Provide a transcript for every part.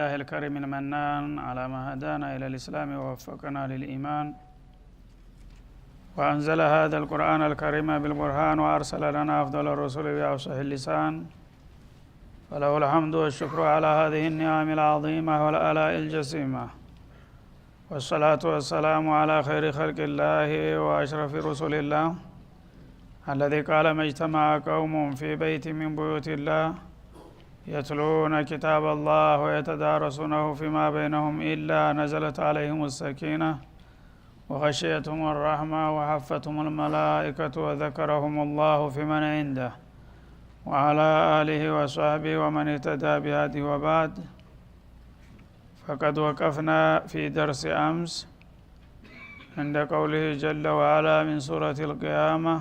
لله الكريم المنان على ما هدانا إلى الإسلام ووفقنا للإيمان وأنزل هذا القرآن الكريم بالبرهان وأرسل لنا أفضل الرسل بأفصح اللسان فله الحمد والشكر على هذه النعم العظيمة والآلاء الجسيمة، والصلاة والسلام على خير خلق الله وأشرف رسل الله الذي قال ما اجتمع قوم في بيت من بيوت الله يتلون كتاب الله ويتدارسونه فيما بينهم إلا نزلت عليهم السكينة وغشيتهم الرحمة وحفتهم الملائكة وذكرهم الله في من عنده وعلى آله وصحبه ومن اهتدى بهديه. وبعد، فقد وقفنا في درس أمس عند قوله جل وعلا من سورة القيامة: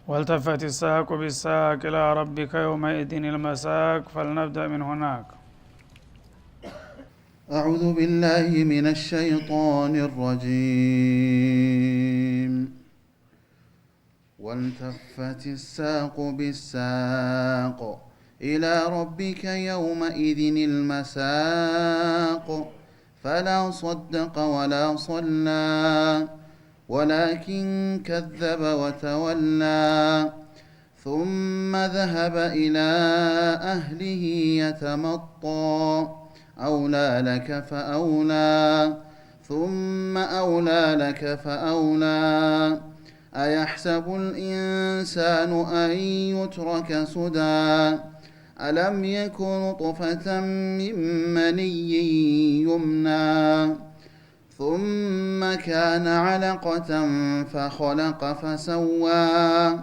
والتفت الساق بالساق إلى ربك يومئذ المساق. فلنبدأ من هناك. أعوذ بالله من الشيطان الرجيم. والتفت الساق بالساق إلى ربك يومئذ المساق فلا صدق ولا صلى ولكن كذب وتولى ثم ذهب إلى أهله يتمطى أولى لك فأولى ثم أولى لك فأولى أيحسب الإنسان أن يترك سدى ألم يكن نطفة من مني يمنى ثم كان علقة فخلق فسوى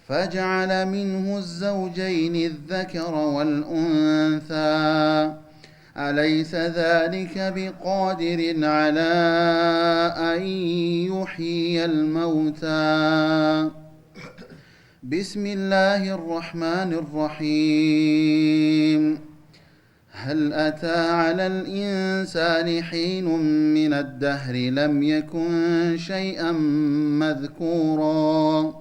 فجعل منه الزوجين الذكر والأنثى أليس ذلك بقادر على أن يحيي الموتى؟ بسم الله الرحمن الرحيم. هل أتى على الإنسان حين من الدهر لم يكن شيئا مذكورا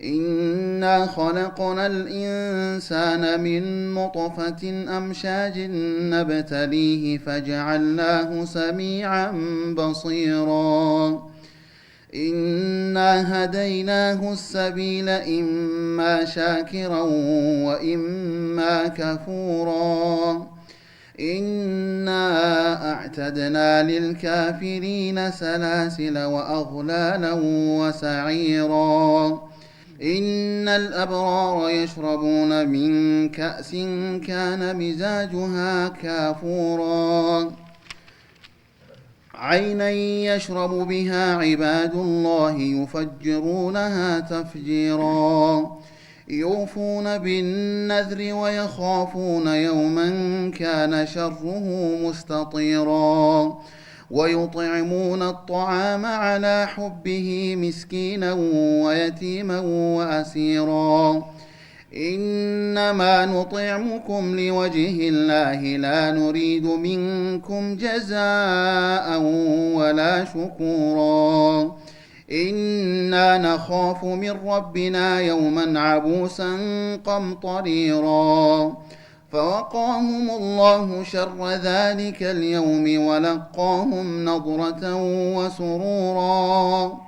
إنا خلقنا الإنسان من نطفة أمشاج نبتليه فجعلناه سميعا بصيرا إنا هديناه السبيل إما شاكرا وإما كفورا إنا أعتدنا للكافرين سلاسل وأغلالا وسعيرا إن الأبرار يشربون من كأس كان مزاجها كافورا عينا يشرب بها عباد الله يفجرونها تفجيرا يوفون بالنذر ويخافون يوما كان شره مستطيرا ويطعمون الطعام على حبه مسكينا ويتيما وأسيرا إنما نطعمكم لوجه الله لا نريد منكم جزاء ولا شكورا إنا نخاف من ربنا يوما عبوسا قمطريرا فوقاهم الله شر ذلك اليوم ولقاهم نضرة وسرورا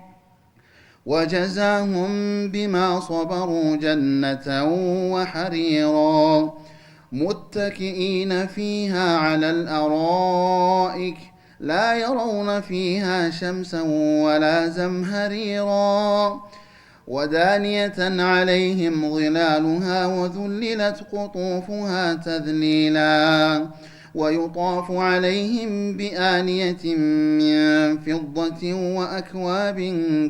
وجزاهم بما صبروا جنة وحريرا متكئين فيها على الأرائك لا يرون فيها شمسا ولا زمهريرا ودانية عليهم ظلالها وذللت قطوفها تذليلا ويطاف عليهم بآنية من فضة وأكواب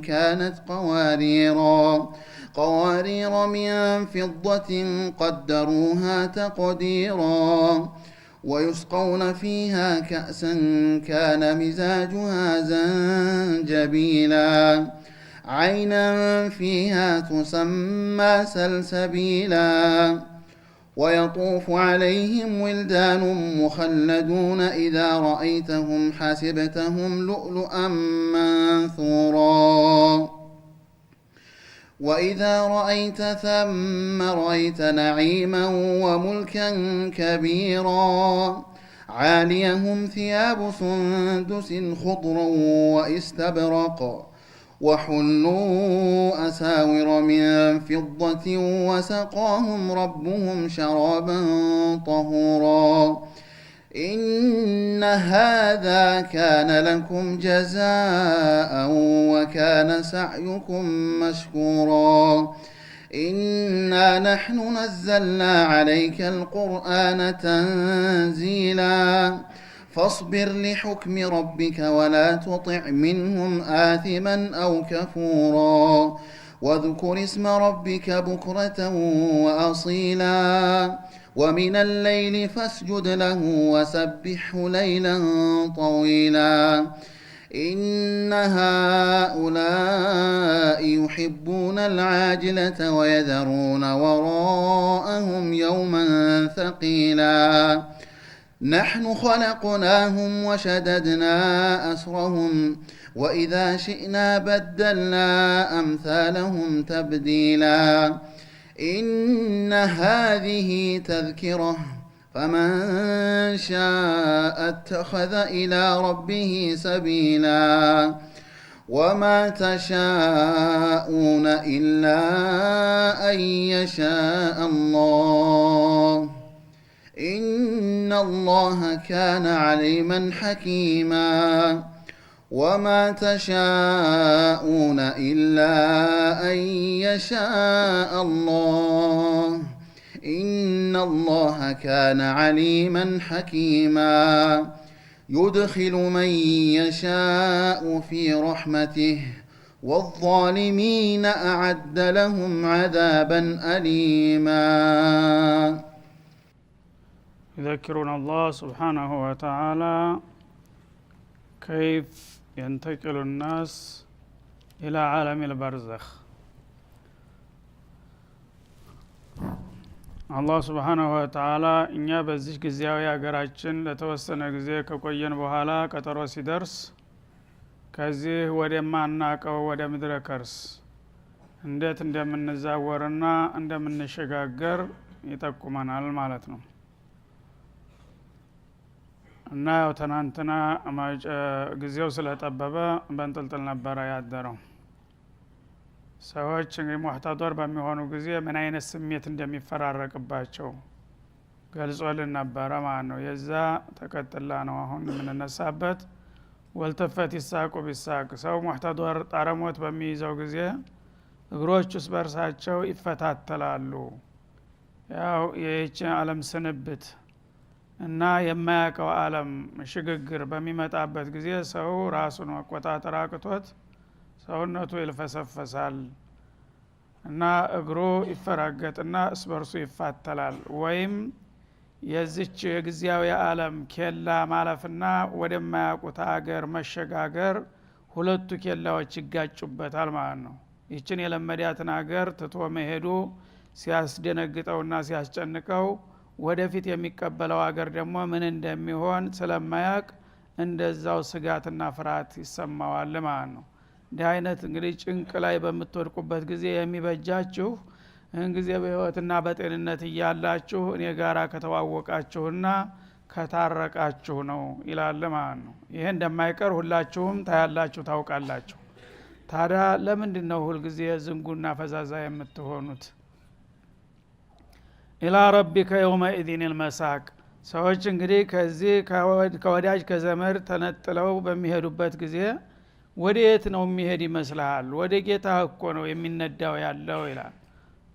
كانت قوارير من فضة قدروها تقديرا ويسقون فيها كأسا كان مزاجها زنجبيلا عينا فيها تسمى سلسبيلا ويطوف عليهم ولدان مخلدون إذا رأيتهم حسبتهم لؤلؤا منثورا وإذا رأيت ثم رأيت نعيما وملكا كبيرا عاليهم ثياب سندس خضر واستبرق وحلوا أساور من فضة وسقاهم ربهم شرابا طهورا إن هذا كان لكم جزاء وكان سعيكم مشكورا إنا نحن نزلنا عليك القرآن تنزيلا فاصبر لحكم ربك ولا تطع منهم آثما أو كفورا واذكر اسم ربك بكرة وأصيلا ومن الليل فاسجد له وسبحه ليلا طويلا إن هؤلاء يحبون العاجلة ويذرون وراءهم يوما ثقيلا نحن خلقناهم وشددنا أسرهم وإذا شئنا بدلنا أمثالهم تبديلا إن هذه تذكرة فمن شاء اتخذ إلى ربه سبيلا وما تشاءون إلا أن يشاء الله إن الله كان عليما حكيما وما تشاءون إلا أن يشاء الله إن الله كان عليما حكيما يدخل من يشاء في رحمته والظالمين أعد لهم عذابا أليما يذكرون الله سبحانه وتعالى كيف ينتقل الناس إلى عالم البرزخ አላህ Subhanahu Wa Ta'ala እኛ በዚህ ጊዜያዊ ሀገራችን ለተወሰነ ጊዜ ከቆየን በኋላ ቀጠሮ ሲደርስ ከዚህ ወደማናቀው ወደ ምድረ ከርስ እንዴት እንደምንዛወርና እንደምንሸጋገር ይጠቁመናል ማለት ነው። እና ያው ትናንትና ጊዜው ስለጠበበ በእንጥልጥል ነበር ያደረው። ሰዎች እንግዲህ ሙህተዶር በሚሆኑ ጊዜ ምን አይነት ስሜት እንደሚፈራረቅባቸው ገልጾልን ነበር ማለት ነው። የዛ ተከትላ ነው አሁን የምንነሳበት። ወልተፈት ይሳቁ ቢሳቅ ሰው ሙህተዶር ጣረሞት በሚይዘው ጊዜ እግሮች ውስጥ በርሳቸው ይፈታተላሉ። ያው የይህች ዓለም ስንብት እና የማያውቀው ዓለም ሽግግር በሚመጣበት ጊዜ ሰው ራሱን መቆጣጠር አቅቶት ሰውነቱ ይልፈሰፈሳል እና እግሩ ይፈራገጥና እስበርሱ ይፋተላል። ወይም የዚች የጊዜያዊ ዓለም ኬላ ማለፍና ወደማያውቁት ሀገር መሸጋገር ሁለቱ ኬላዎች ይጋጩበታል ማለት ነው። ይችን የለመዳትን ሀገር ትቶ መሄዱ ሲያስደነግጠውና ሲያስጨንቀው ወደፊት የሚቀበለው ሀገር ደግሞ ምን እንደሚሆን ስለማያቅ እንደዛው ስጋትና ፍርሃት ይሰማዋል ማለት ነው። እንዲህ አይነት እንግዲህ ጭንቅ ላይ በምትወድቁበት ጊዜ የሚበጃችሁ እን ጊዜ በህይወትና በጤንነት እያላችሁ እኔ ጋራ ከተዋወቃችሁና ከታረቃችሁ ነው ይላል ማለት ነው። ይሄ እንደማይቀር ሁላችሁም ታያላችሁ ታውቃላችሁ። ታዲያ ለምንድነው ሁሉ ጊዜ ዝንጉና ፈዛዛ የምትሆኑት? ኢላ ረቢከ የውመኢዚን المساق ሰዎች እንግዲህ ከዚህ ከወዳጅ ከዘመድ ተነጥለው በሚሄዱበት ጊዜ ወዴት ነው የሚሄድ ይመስላል? ወደ ጌታ እኮ ነው የሚነዳው ያለው ይላል።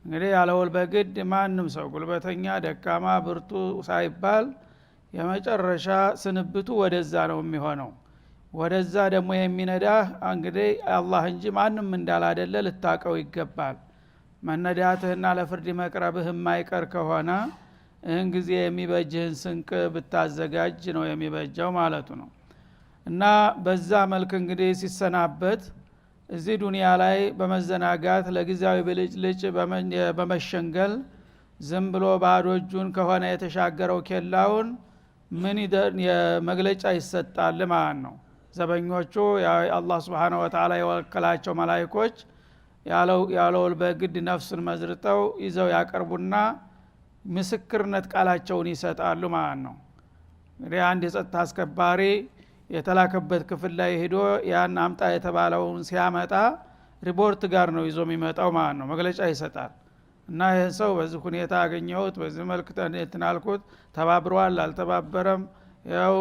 እንግዲህ ያለውል በግድ ማንም ሰው ጉልበተኛ ደካማ ብርቱ ሳይባል የመጨረሻ ስንብቱ ወደዛ ነው የሚሆነው። ወደዛ ደግሞ የሚነዳህ እንግዲህ አላህ እንጂ ማንም እንዳላደለ ልታቀው ይገባል። መነዳትህና ለፍርድ መቅረብህ የማይቀር ከሆነ እን ጊዜ የሚበጅህን ስንቅ ብታዘጋጅ ነው የሚበጀው ማለቱ ነው። እና በዛ መልክ እንግዲህ ሲሰናበት እዚህ ዱንያ ላይ በመዘናጋት ለጊዜያዊ ብልጭልጭ በመሸንገል ዝም ብሎ ባዶ እጁን ከሆነ የተሻገረው ኬላውን ምን የመግለጫ ይሰጣል ማለት ነው። ዘበኞቹ አላህ Subhanahu Wa Ta'ala የወከላቸው መላእክቶች ያለው በግድ ነፍስን መዝርተው ይዘው ያቀርቡና ምስክርነት ቃላቸውን ይሰጣሉ ማለት ነው። እንግዲህ አንድ የጸጥታ አስከባሪ የተላከበት ክፍል ላይ ሄዶ ያን አምጣ የተባለውን ሲያመጣ ሪፖርት ጋር ነው ይዞ የሚመጣው ማለት ነው። መግለጫ ይሰጣል እና ይህ ሰው በዚህ ሁኔታ አገኘሁት፣ በዚህ መልክ ተናልኩት፣ ተባብሯል አልተባበረም፣ ያው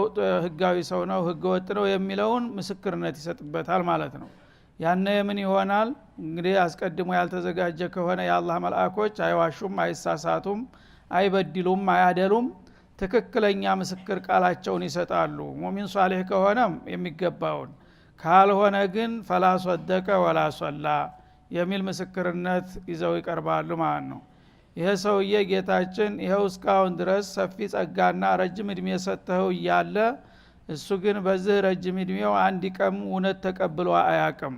ህጋዊ ሰው ነው ህገ ወጥ ነው የሚለውን ምስክርነት ይሰጥበታል ማለት ነው። ያነ ምን ይሆናል እንግዲህ አስቀድሞ ያልተዘጋጀ ከሆነ የአላህ መልአኮች አይዋሹም፣ አይሳሳቱም፣ አይበድሉም፣ አያደሉም፣ ትክክለኛ ምስክር ቃላቸውን ይሰጣሉ። ሙእሚን ሷሊህ ከሆነም የሚገባውን ካልሆነ ግን ፈላ ሶደቀ ወላ ሶላ የሚል ምስክርነት ይዘው ይቀርባሉ ማለት ነው። ይሄ ሰውዬ ጌታችን ይሄው እስካሁን ድረስ ሰፊ ጸጋና ረጅም እድሜ ሰጥተው እያለ እሱ ግን በዚህ ረጅም እድሜው አንድ ቀን እውነት ተቀብሎ አያቅም።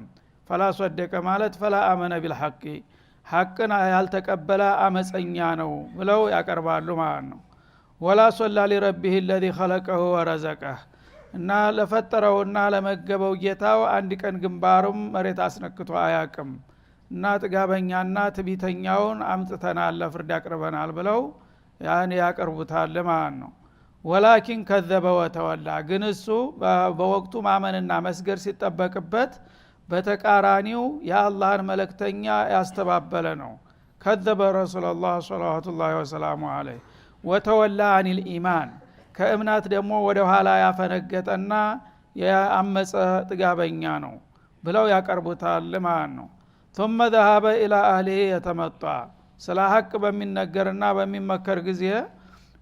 ፈላ ሶደቀ ማለት ፈላ አመነ ቢልሐቅ ሐቅን ያልተቀበለ አመፀኛ ነው ብለው ያቀርባሉ ማለት ነው። ወላ ሶላ ሊረቢህ الذي خلقه ورزقه እና ለፈጠረውና ለመገበው ጌታው አንድ ቀን ግንባሩም መሬት አስነክቶ አያቅም እና ጥጋበኛና ትቢተኛውን አምጥተናል ለፍርድ ያቀርበናል ብለው ያን ያቀርቡታል ማለት ነው። ወላኪን ከዘበ ወተወላ ግን እሱ በወቅቱ ማመንና መስገድ ሲጠበቅበት በተቃራኒው የአላህን መልእክተኛ ያስተባበለ ነው። ከዘበ ረሱላህ ሰለላሁ ዐለይሂ ወሰለም ወተወላ አኒል ኢማን ከእምነት ደግሞ ወደ ኋላ ያፈነገጠና ያመፀ ጥጋበኛ ነው ብለው ያቀርቡታል ማለት ነው። ثم ذهب الى اهله يتمطى ስለ ሐቅ በሚነገርና በሚመከር ጊዜ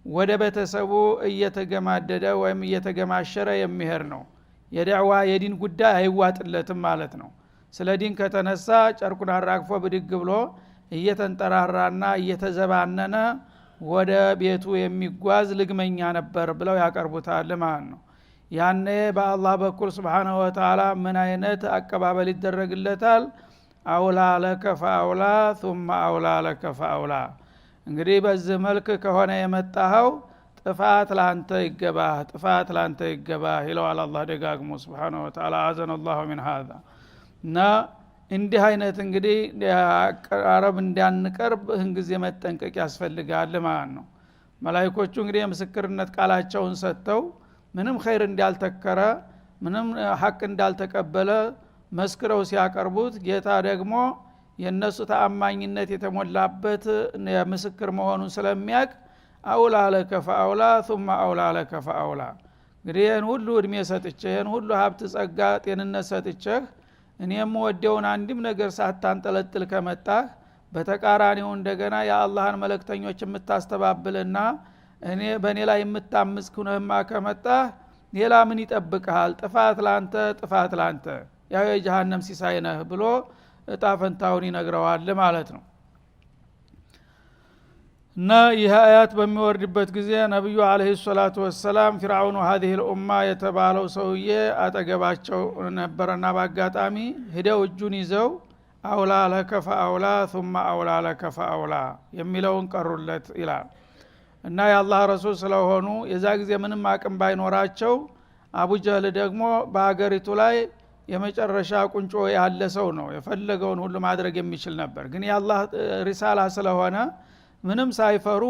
ወደ ቤተሰቡ እየተገማደደ ወይም እየተገማሸረ የሚሄድ ነው። የዳዕዋ የዲን ጉዳይ አይዋጥለትም ማለት ነው። ስለ ዲን ከተነሳ ጨርቁን አራግፎ ብድግ ብሎ እየተንጠራራና እየተዘባነነ ወደ ቤቱ የሚጓዝ ልግመኛ ነበር ብለው ያቀርቡታል ማለት ነው። ያኔ በአላህ በኩል Subhanahu Wa Ta'ala ምን አይነት አቀባበል ይደረግለታል? አውላ ለከ ፈአውላ ثم አውላ ለከ ፈአውላ። እንግዲህ በዚህ መልክ ከሆነ የመጣኸው ጥፋት ላንተ ይገባህ፣ ጥፋት ላንተ ይገባህ ይለዋል አላህ ደጋግሞ Subhanahu Wa Ta'ala አዘነ الله من هذا። እና እንዲህ አይነት እንግዲህ አረብ እንዳንቀርብ እንግዜ መጠንቀቅ ያስፈልጋል ማለት ነው። መላእክቶቹ እንግዲህ የምስክርነት ቃላቸውን ሰጥተው ምንም ኸይር እንዳልተከረ ምንም ሐቅ እንዳልተቀበለ መስክረው ሲያቀርቡት ጌታ ደግሞ የነሱ ተአማኝነት የተሞላበት ምስክር መሆኑን ስለሚያቅ አውላ ለከ ፈአውላ ثم አውላ ለከ ፈአውላ። እንግዲህ ይህን ሁሉ እድሜ ሰጥቼ ይህን ሁሉ ሀብት ጸጋ ጤንነት ሰጥቼህ እኔም ወደውን አንድም ነገር ሳታንጠለጥል ከመጣህ በተቃራኒው እንደገና የአላህን መልእክተኞች የምታስተባብልና በእኔ ላይ የምታምጽ ሁነህማ ከመጣህ ሌላ ምን ይጠብቅሃል? ጥፋት ላንተ፣ ጥፋት ላንተ፣ ያው የጀሃነም ሲሳይ ነህ ብሎ እጣ ፈንታውን ይነግረዋል ማለት ነው። እና ይህ አያት በሚወርድበት ጊዜ ነብዩ አለይሂ ሰላቱ ወሰላም ፊርዓውን هذه الامه የተባለው ሰውዬ አጠገባቸው ነበርና በአጋጣሚ ሄደው እጁን ይዘው አውላ ለከ ፈአውላ ثم አውላ ለከ ፈአውላ የሚለውን ቀሩለት ይላል። እና የአላህ ረሱል ስለሆኑ የዛ ጊዜ ምንም አቅም ባይኖራቸው አቡ ጀህል ደግሞ በአገሪቱ ላይ የመጨረሻ ቁንጮ ያለ ሰው ነው፣ የፈለገውን ሁሉ ማድረግ የሚችል ነበር። ግን የአላህ ሪሳላ ስለሆነ ምንም ሳይፈሩ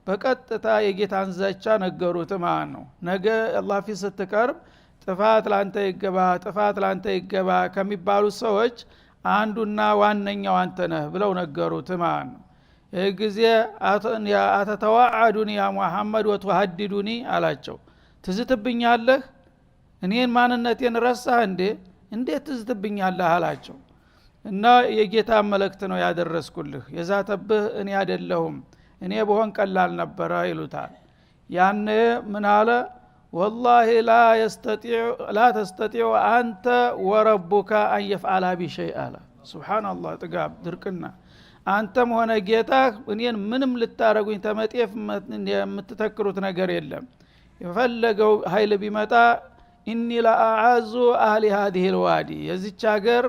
በቀጥታ የጌታን ዛቻ ነገሩት ማለት ነው። ነገ አላህ ፊት ስትቀርብ ጥፋት ላንተ ይገባ፣ ጥፋት ላንተ ይገባ ከሚባሉት ሰዎች አንዱና ዋነኛው አንተ ነህ ብለው ነገሩት ማለት ነው። ይህ ጊዜ አተተዋዓዱኒ ያ ሙሐመድ ወተሐድዱኒ አላቸው። ትዝትብኛለህ? እኔን ማንነቴን ረሳህ እንዴ? እንዴት ትዝትብኛለህ አላቸው። እና የጌታ መልእክት ነው ያደረስኩልህ፣ የዛተብህ እኔ አይደለሁም፣ እኔ በሆን ቀላል ነበር ይሉታል። ያኔ ምን አለ? والله لا تستطيع انت وربك ان يفعل بشيء አለ። ሱብሃንአላህ ጥጋብ ድርቅና አንተም ሆነ ጌታ እኔን ምንም ልታረጉኝ ተመጤፍ የምትተክሩት ነገር የለም። የፈለገው ኃይል ቢመጣ ኢኒ ለአዓዙ አህሊ هذه الوادي የዚች ሀገር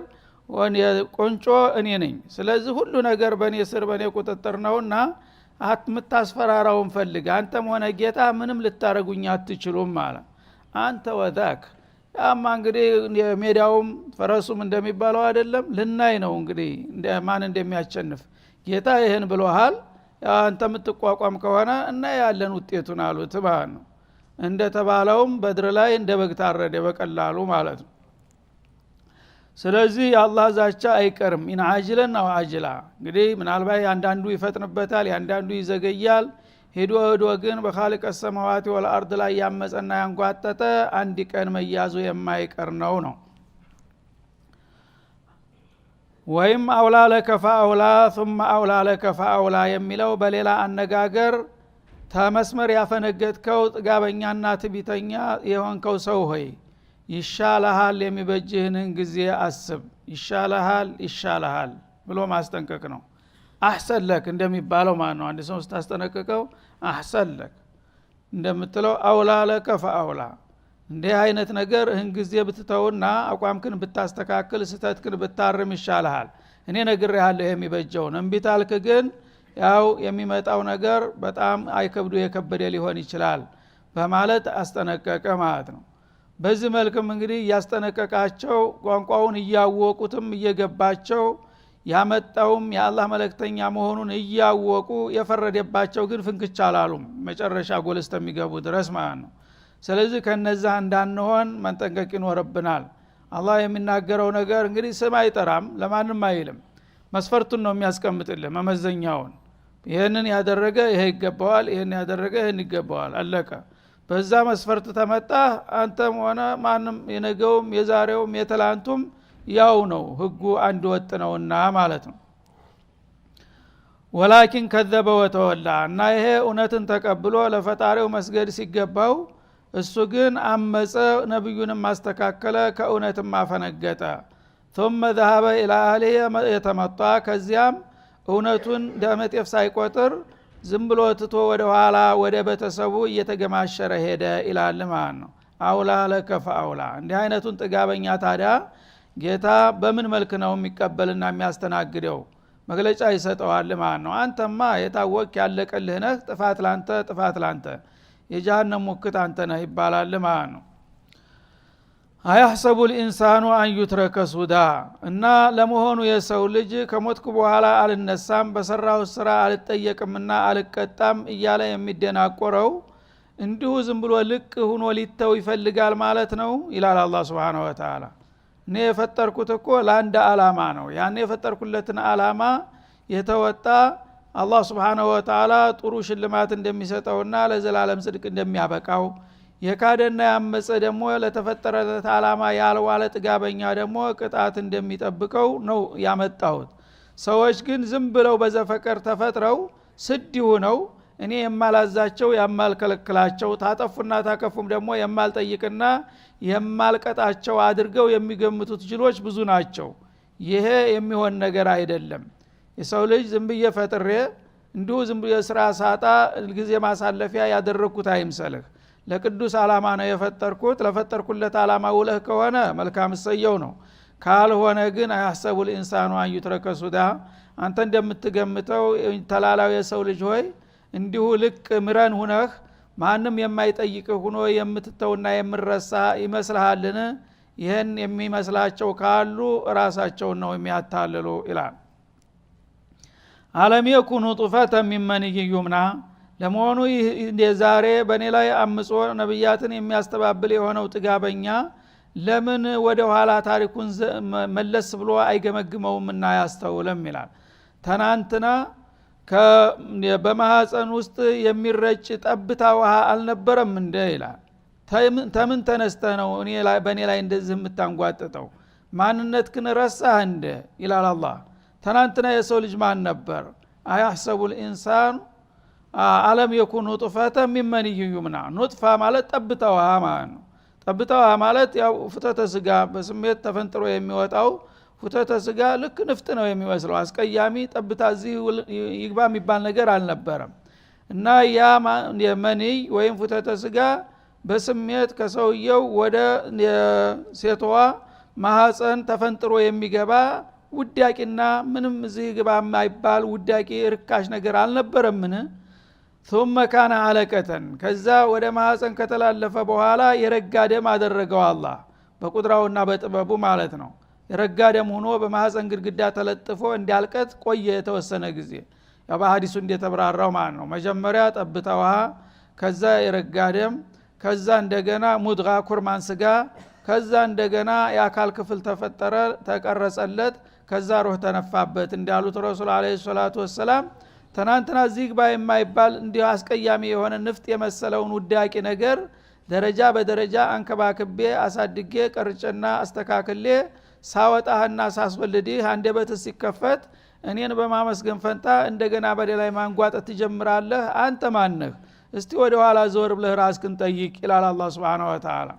ቆንጮ እኔ ነኝ። ስለዚህ ሁሉ ነገር በእኔ ስር በእኔ ቁጥጥር ነውና አትምታስፈራራውን ፈልግ፣ አንተም ሆነ ጌታ ምንም ልታረጉኝ አትችሉም ማለት አንተ ወዳክ ያማ እንግዲህ የሜዳውም ፈረሱም እንደሚባለው አይደለም ልናይ ነው እንግዲህ ማን እንደሚያሸንፍ ጌታ ይሄን ብሎሃል አንተ የምትቋቋም ከሆነ እና ያለን ውጤቱን አሉት ማለት ነው እንደተባለውም በድር ላይ እንደበግ ታረደ በቀላሉ ማለት ነው ስለዚህ የአላህ ዛቻ አይቀርም ኢንአጅለን ነው አጅላ እንግዲህ ምናልባት አንዳንዱ ይፈጥንበታል አንዳንዱ ይዘገያል ሄዶ ግን በኻሊቅ السماوات والارض ላይ ያመፀና ያንጓጠጠ አንድ ቀን መያዙ የማይቀር ነው ወይም አውላ ለከ ፈአውላ ثم አውላ ለከ ፈአውላ የሚለው በሌላ አነጋገር ተመስመር ያፈነገጥከው ጥጋበኛና ትቢተኛ የሆንከው ሰው ሆይ ይሻልሃል የሚበጅህን ጊዜ አስብ ይሻልሃል ብሎ ማስጠንቀቅ ነው አህሰን ለክ እንደሚባለው ማለት ነው አንድ ሰው ስታስጠነቅቀው አህሰን ለክ እንደምትለው አውላ ለከ ፈአውላ እንደ አይነት ነገር እህን ጊዜ ብትተውና አቋምክን ብታስተካክል ስተትክን ብታርም ይሻልሃል እኔ ነግሬሃለሁ የሚበጀው እንቢታልክ ግን ያው የሚመጣው ነገር በጣም አይከብዱ የከበደ ሊሆን ይችላል በማለት አስጠነቀቀ ማለት ነው በዚህ መልኩም እንግዲህ ያስጠነቀቃቸው ቋንቋውን እያወቁትም እየገባቸው ያመጣውም የአላህ መለክተኛ መሆኑን እያወቁ የፈረደባቸው ግን ፍንክች አላሉም መጨረሻ ጎልስተ የሚገቡ ድረስ ማለት ነው ስለዚህ ከነዛ እንዳንሆን መንጠንቀቅ ይኖርብናል አላህ የሚናገረው ነገር እንግዲህ ስም አይጠራም ለማንም አይልም መስፈርቱን ነው የሚያስቀምጥልህ መመዘኛውን ይሄንን ያደረገ ይሄ ይገባዋል ይሄን ያደረገ ይሄን ይገባዋል አለቀ በዛ መስፈርት ተመጣ አንተም ሆነ ማንም የነገውም የዛሬውም የትላንቱም ያው ነው ህጉ አንድ ወጥ ነውና ማለት ነው ወላኪን ከዘበ ወተወላ እና ይሄ እውነትን ተቀብሎ ለፈጣሪው መስገድ ሲገባው እሱ ግን አመፀ ነብዩንም ማስተካከለ ከእውነትም አፈነገጠ ثم ذهب الى اهله يتمطى ከዚያም እውነቱን ደመጤፍ ሳይቆጥር ዝም ብሎ ትቶ ወደ ኋላ ወደ ቤተሰቡ እየተገማሸረ ሄደ ይላል ማለት ነው አውላ ለከ ፈአውላ እንዲህ አይነቱን ጥጋበኛ ታዲያ ጌታ በምን መልክ ነው የሚቀበልና የሚያስተናግደው መግለጫ ይሰጠዋል ማለት ነው አንተማ የታወቅ ያለቀልህ ነህ ጥፋት ላንተ የጀሃነም ሙክት አንተ ነህ ይባላል ማለት ነው አያህሰቡ الانسان ان يترك سدى እና ለመሆኑ የሰው ልጅ ከሞትኩ በኋላ አልነሳም በሰራው ስራ አልጠየቅምና አልቀጣም እያለ የሚደናቆረው እንዲሁ ዝም ብሎ ልቅ ሆኖ ሊተው ይፈልጋል ማለት ነው ይላል አላህ Subhanahu Wa Ta'ala እኔ የፈጠርኩት እኮ ለአንድ ዓላማ ነው ያን የፈጠርኩለትን ዓላማ የተወጣ አላህ Subhanahu Wa Ta'ala ጥሩ ሽልማት እንደሚሰጠውና ለዘላለም ጽድቅ እንደሚያበቃው የካደና ያመፀ ደግሞ ለተፈጠረለት ዓላማ ያልዋለ ጥጋበኛ ደግሞ ቅጣት እንደሚጠብቀው ነው ያመጣሁት ሰዎች ግን ዝም ብለው በዘፈቀር ተፈጥረው ስድ ሆነው እኔ የማላዛቸው የማልከለክላቸው ታጠፉና ታከፉም ደግሞ የማልጠይቅና የማልቀጣቸው አድርገው የሚገምቱት ጅሎች ብዙ ናቸው ይሄ የሚሆን ነገር አይደለም የሰው ልጅ ዝም ብዬ ፈጥሬ እንዲሁ ዝም ብዬ ስራ ሳጣ ጊዜ ማሳለፊያ ያደረኩት አይምሰልህ ለቅዱስ ዓላማ ነው የፈጠርኩት ለፈጠርኩለት ዓላማ ውለህ ከሆነ መልካም ሰየው ነው ካልሆነ ግን አያሰቡ الانسان ان يترك سدى አንተ እንደምትገምተው ተላላው የሰው ልጅ ሆይ እንዲሁ ልክ ምረን ሆነህ ማንም የማይጠይቅህ ሆኖ የምትተውና የምረሳ ይመስልሃልን ይሄን የሚመስላቸው ካሉ ራሳቸው ነው የሚያታልሉ ይላል ዓለም የኩኑ ጡፈተ ሚመን ይዩምና ለመሆኑ ዛሬ በኔ ላይ አምጾ ነብያትን የሚያስተባብል የሆነው ጥጋበኛ ለምን ወደ ኋላ ታሪኩን መለስ ብሎ አይገመግመውምና ያስተውለም ይላል ተናንትና በማህፀን ውስጥ የሚረጭ ጠብታ ውሃ አልነበረም እንደ ይላል ተምን ተነስተ ነው በኔ ላይ እንደዚህ የምታንጓጥጠው ማንነት ግን ረሳህ እንደ ይላል አላህ ተናንትና የሰው ልጅ ማን ነበር አያህሰቡ الانسان ዓለም የኩኑ ጡፈተ ሚመን ይዩምና ኑጥፋ ማለት ጠብታ ውሃ ማለት ነው ጠብታ ውሃ ማለት ያው ፍተተ ስጋ በስሜት ተፈንጥሮ የሚወጣው ፍተተ ስጋ ልክ ንፍጥ ነው የሚመስለው አስቀያሚ ጠብታ እዚህ ይግባ የሚባል ነገር አልነበረም እና ያ የመንይ ወይም ፍተተ ስጋ በስሜት ከሰውየው ወደ ሴቷ ማህፀን ተፈንጥሮ የሚገባ ውዳቂና ምንም እዚህ ግባ የማይባል ውዳቂ ርካሽ ነገር አልነበረምን ثم كان علقة ከዛ ወደ ማህፀን ከተላለፈ በኋላ የረጋ ደም አደረገው አላህ በቁድራውና በጥበቡ ማለት ነው። የረጋ ደም ሆኖ በማህፀን ግድግዳ ተለጥፎ እንዲያልቀት ቆየ የተወሰነ ጊዜ። ያው በሐዲሱ እንደተብራራው ማለት ነው። መጀመሪያ ጠብታ ውሃ፣ ከዛ የረጋ ደም፣ ከዛ እንደገና ሙድጋ ኩርማን ስጋ፣ ከዛ እንደገና የአካል ክፍል ተፈጠረ ተቀረጸለት፣ ከዛ ሩህ ተነፋበት እንዳሉት ረሱል አለይሂ ሰላቱ ወሰለም። ትናንትና ዚግባ የማይባል እንዲህ አስቀያሚ የሆነ ንፍጥ የመሰለውን ውዳቂ ነገር ደረጃ በደረጃ አንከባክቤ አሳድጌ ቀርጬና አስተካክሌ ሳወጣህና ሳስወልድህ አንደበትህ ሲከፈት እኔን በማመስገን ፈንታ እንደገና በሌላይ ማንጓጠት ትጀምራለህ? አንተ ማነህ? እስቲ ወደ ኋላ ዞር ብለህ ራስህን ጠይቅ ይላል አላህ Subhanahu Wa Ta'ala።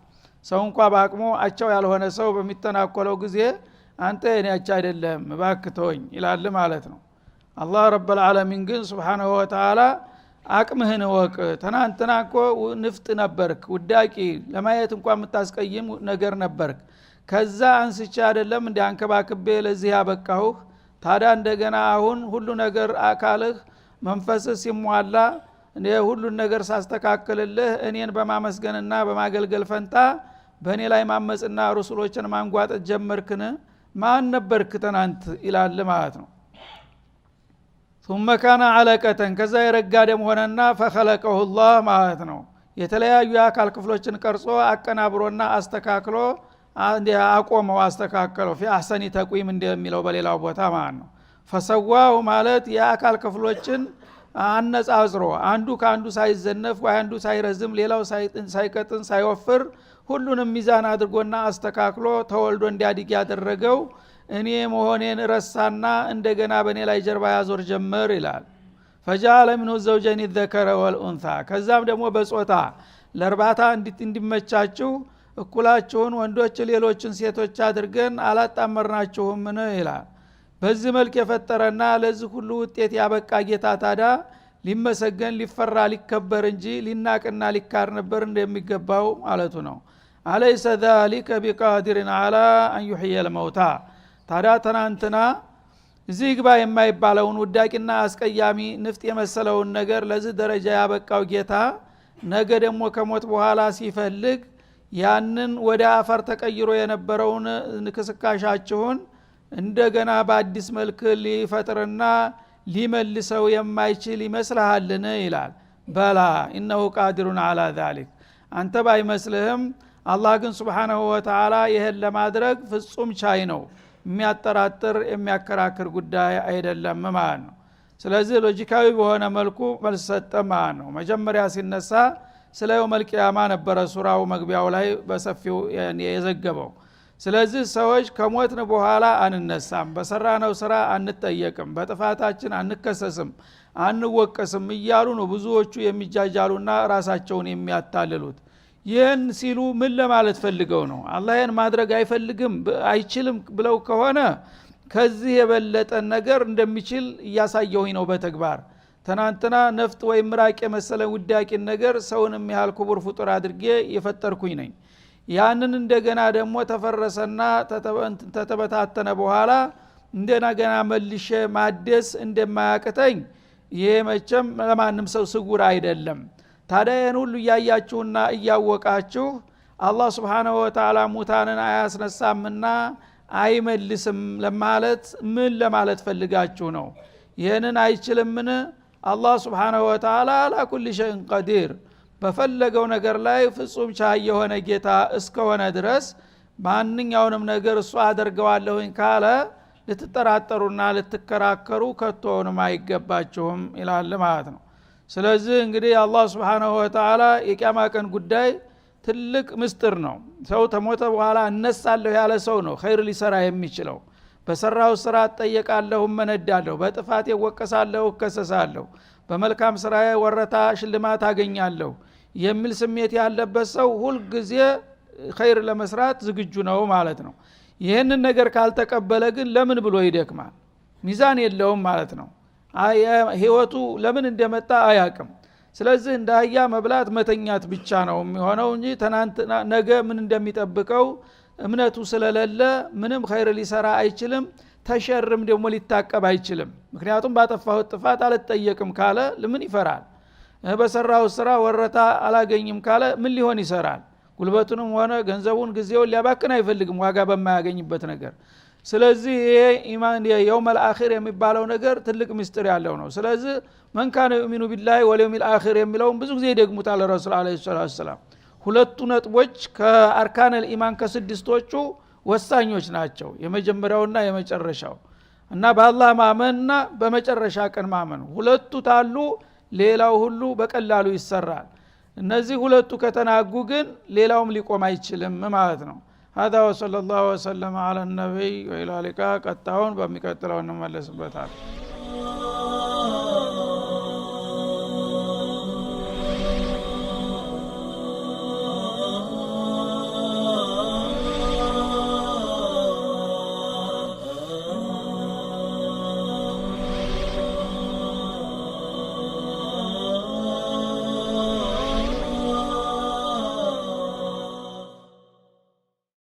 ሰው እንኳን በአቅሙ አቻው ያልሆነ ሰው በሚተናኮለው ጊዜ አንተ እኔ አቻ አይደለም እባክህ ተወኝ ይላል ማለት ነው። አላህ ረብል ዓለሚን ግን Subhanahu Wa Ta'ala አቅምህን ወቅ። ትናንትና እኮ ንፍጥ ነበርክ፣ ውዳቂ ለማየት እንኳን የምታስቀይም ነገር ነበርክ። ከዛ አንስቼ አይደለም እንደ አንከባክቤ ለዚህ ያበቃሁህ። ታዲያ እንደገና አሁን ሁሉ ነገር አካልህ መንፈስህ ሲሟላ ሁሉ ነገር ሳስተካክልልህ እኔን በማመስገንና በማገልገል ፈንታ በእኔ ላይ ማመጽና ረሱሎችን ማንጓጠጥ ጀመርክን? ማን ነበርክ ትናንት ይላል ማለት ነው። ثم كان علقة ከዛ የረጋ ደም ሆነና فخلقه الله ማለት ነው። የተለያዩ የአካል ክፍሎችን ቀርጾ አቀናብሮና አስተካክሎ አቆመው አስተካከለው في احسن تقويم እንደሚለው በሌላው ቦታ ማለት ነው። فسواه ማለት የአካል ክፍሎችን አነጻጽሮ አንዱ ካንዱ ሳይዘነፍ ወይ አንዱ ሳይረዝም ሌላው ሳይቀጥን ሳይወፍር ሁሉንም ሚዛን አድርጎና አስተካክሎ ተወልዶ እንዲያድግ ያደረገው እኔ መሆኔን ረሳና እንደገና በእኔ ላይ ጀርባ ያዞር ጀመር ይላል። فجعل منه الزوجين الذكر والانثى ከዛም ደግሞ በጾታ ለርባታ እንዲመቻችሁ እኩላችሁን ወንዶች ሌሎችን ሴቶች አድርገን አላጣመርናችሁም ነው ይላል። በዚህ መልክ የፈጠረና ለዚህ ሁሉ ውጤት ያበቃ ጌታ ታዲያ ሊመሰገን ሊፈራ ሊከበር እንጂ ሊናቅና ሊካር ነበር እንደሚገባው ማለቱ ነው። አለይሰ ذلك بقادر على ان يحيي الموتى ታዲያ ትናንትና እዚህ ግባ የማይባለውን ውዳቂና አስቀያሚ ንፍጥ የመሰለውን ነገር ለዚህ ደረጃ ያበቃው ጌታ ነገ ደግሞ ከሞት በኋላ ሲፈልግ ያንን ወደ አፈር ተቀይሮ የነበረውን ንክስካሻችሁን እንደገና በአዲስ መልክ ሊፈጥርና ሊመልሰው የማይችል ይመስልሃልን ይላል። በላ ኢነሁ ቃዲሩን አላ ذلك አንተ ባይመስልህም አላህ ግን Subhanahu Wa Ta'ala ይሄን ለማድረግ ፍጹም ቻይ ነው። የሚያጠራጥር የሚያከራክር ጉዳይ አይደለም ማለት ነው። ስለዚህ ሎጂካዊ በሆነ መልኩ መልስ ሰጠ ማለት ነው። መጀመሪያ ሲነሳ ስለ የውመል ቂያማ ነበረ ሱራው መግቢያው ላይ በሰፊው የዘገበው። ስለዚህ ሰዎች ከሞትን በኋላ አንነሳም፣ በሰራነው ስራ አንጠየቅም፣ በጥፋታችን አንከሰስም፣ አንወቀስም እያሉ ነው ብዙዎቹ የሚጃጃሉና ራሳቸውን የሚያታልሉት። ይህን ሲሉ ምን ለማለት ፈልገው ነው? አላህ ይህን ማድረግ አይፈልግም አይችልም ብለው ከሆነ ከዚህ የበለጠ ነገር እንደሚችል እያሳየሁኝ ነው በተግባር። ትናንትና ነፍጥ ወይ ምራቅ የመሰለ ውዳቂን ነገር ሰውንም ያህል ክቡር ፍጡር አድርጌ የፈጠርኩኝ ነኝ። ያንን እንደገና ደግሞ ተፈረሰና ተተበታተነ በኋላ እንደገና መልሼ ማደስ እንደማያቅተኝ ይሄ መቼም ለማንም ሰው ስጉር አይደለም። ታዲያ ይህን ሁሉ እያያችሁና እያወቃችሁ አላህ Subhanahu Wa Ta'ala ሙታንን አያስነሳምና አይመልስም ለማለት ምን ለማለት ፈልጋችሁ ነው? ይህንን አይችልምን? አላህ Subhanahu Wa Ta'ala على كل شيء قدير በፈለገው ነገር ላይ ፍጹም ቻይ የሆነ ጌታ እስከሆነ ድረስ ማንኛውንም ነገር እሱ አደርገዋለሁኝ ካለ ልትጠራጠሩና ልትከራከሩ ከቶውንም አይገባችሁም ይላል ማለት ነው። ስለዚህ እንግዲህ አላህ Subhanahu Wa Ta'ala የቂያማ ቀን ጉዳይ ትልቅ ምስጥር ነው። ሰው ተሞተ በኋላ እነሳለሁ ያለ ሰው ነው ኸይር ሊሰራ የሚችለው። በሰራው ስራ ተጠየቃለሁ መነዳለሁ፣ በጥፋት ይወቀሳለሁ እከሰሳለሁ፣ በመልካም ስራዬ ወረታ ሽልማት አገኛለሁ የሚል ስሜት ያለበት ሰው ሁሉ ጊዜ ኸይር ለመስራት ዝግጁ ነው ማለት ነው። ይሄንን ነገር ካልተቀበለ ግን ለምን ብሎ ይደክማል? ሚዛን የለውም ማለት ነው። ህይወቱ ለምን እንደመጣ አያቅም። ስለዚህ እንዳያ መብላት መተኛት ብቻ ነው የሚሆነው እንጂ ትናንትና ነገ ምን እንደሚጠብቀው እምነቱ ስለሌለ ምንም ኸይር ሊሰራ አይችልም። ተሸርም ደግሞ ሊታቀብ አይችልም። ምክንያቱም ባጠፋው ጥፋት አልተጠየቅም ካለ ለምን ይፈራል? በሰራው ስራ ወረታ አላገኝም ካለ ምን ሊሆን ይሰራል? ጉልበቱንም ሆነ ገንዘቡን ጊዜውን ሊያባክን አይፈልግም ዋጋ በማያገኝበት ነገር ስለዚህ ይሄ ኢማን የየውመል አኺር የሚባለው ነገር ትልቅ ምስጢር ያለው ነው ስለዚህ መን ካነ yu'minu billahi wal yawmil akhir የሚለው ብዙ ጊዜ ይደግሙታል ረሱል አለይሂ ሰላም ሁለቱ ነጥቦች ከአርካነል ኢማን ከስድስቶቹ ወሳኞች ናቸው የመጀመሪያውና የመጨረሻው እና በአላህ ማመንና በመጨረሻ ቀን ማመን ሁለቱ ታሉ ሌላው ሁሉ በቀላሉ ይሰራል እነዚህ ሁለቱ ከተናጉ ግን ሌላውም ሊቆም አይችልም ማለት ነው هذا وصلى الله وسلم على النبي وإلى لقاء ቀጣውን በሚቀጥለው እንመለስበታለን